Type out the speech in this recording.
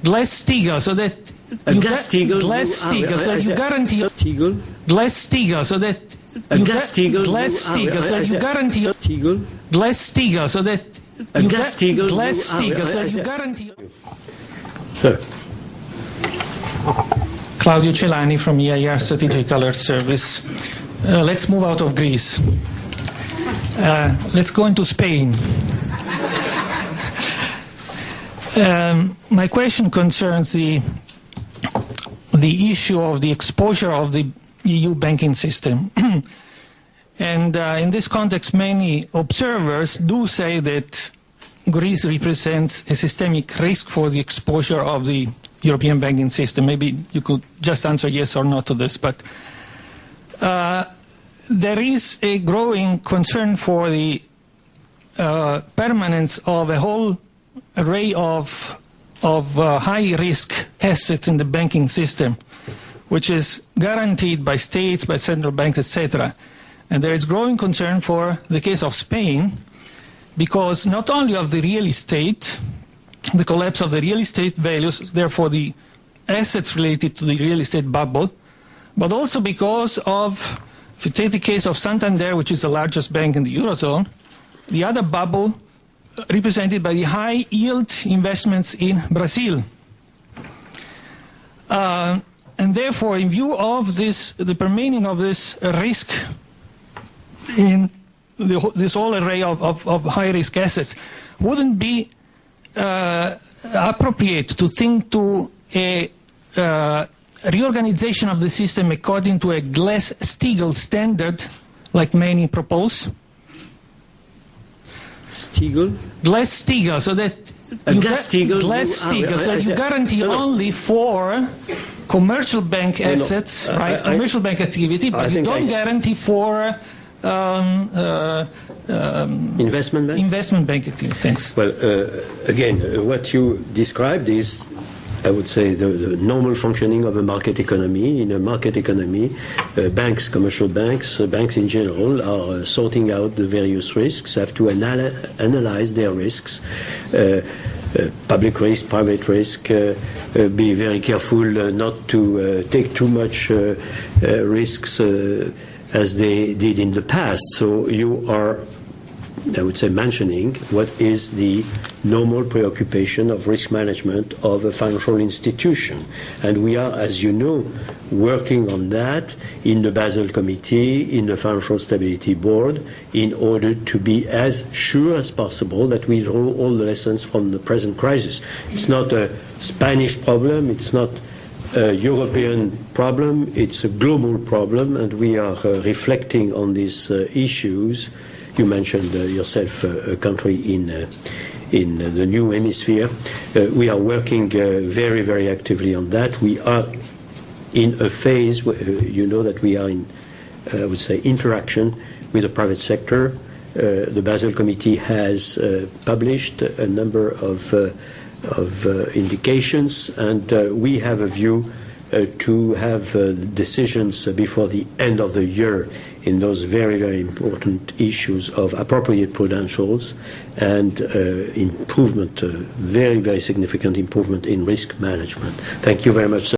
Glass-Steagall, so that you Glass-Steagall. Glass-Steagall, so you guarantee Glass-Steagall, so that Glass-Steagall. Glass-Steagall, so you guarantee Glass-Steagall, so that Glass-Steagall. Glass-Steagall, so you guarantee. Sir. Claudio Celani from EIR Strategic Alert Service. Let's move out of Greece. Let's go into Spain. My question concerns the issue of the exposure of the EU banking system. And in this context, many observers do say that Greece represents a systemic risk for the exposure of the European banking system. Maybe you could just answer yes or no to this, but there is a growing concern for the permanence of a whole array of high-risk assets in the banking system, which is guaranteed by states, by central banks, etc. And there is growing concern for the case of Spain, because not only of the real estate, the collapse of the real estate values, therefore the assets related to the real estate bubble, but also because of, if you take the case of Santander, which is the largest bank in the Eurozone, the other bubble represented by the high yield investments in Brazil. And therefore, in view of this, the remaining of this risk in this whole array of high-risk assets, wouldn't be appropriate to think to a reorganization of the system according to a Glass-Steagall standard, like many propose? Glass-Steagall, so that Glass-Steagall, so you guarantee only for commercial bank assets, right? Commercial bank activity, but you don't guarantee for investment bank activity. Thanks. Well, again, what you described is, I would say, the normal functioning of a market economy. In a market economy, banks, commercial banks, banks in general, are sorting out the various risks, have to analyze their risks, public risk, private risk, be very careful not to take too much risks as they did in the past. So you are, I would say, mentioning what is the normal preoccupation of risk management of a financial institution. And we are, as you know, working on that in the Basel Committee, in the Financial Stability Board, in order to be as sure as possible that we draw all the lessons from the present crisis. It's not a Spanish problem, it's not a European problem, it's a global problem, and we are reflecting on these issues. You mentioned yourself a country in the new hemisphere. We are working very, very actively on that. We are in a phase where, you know, that we are in, I would say, interaction with the private sector. The Basel Committee has published a number of indications, and we have a view to have decisions before the end of the year in those very, very important issues of appropriate prudentials and improvement, very, very significant improvement in risk management. Thank you very much, sir.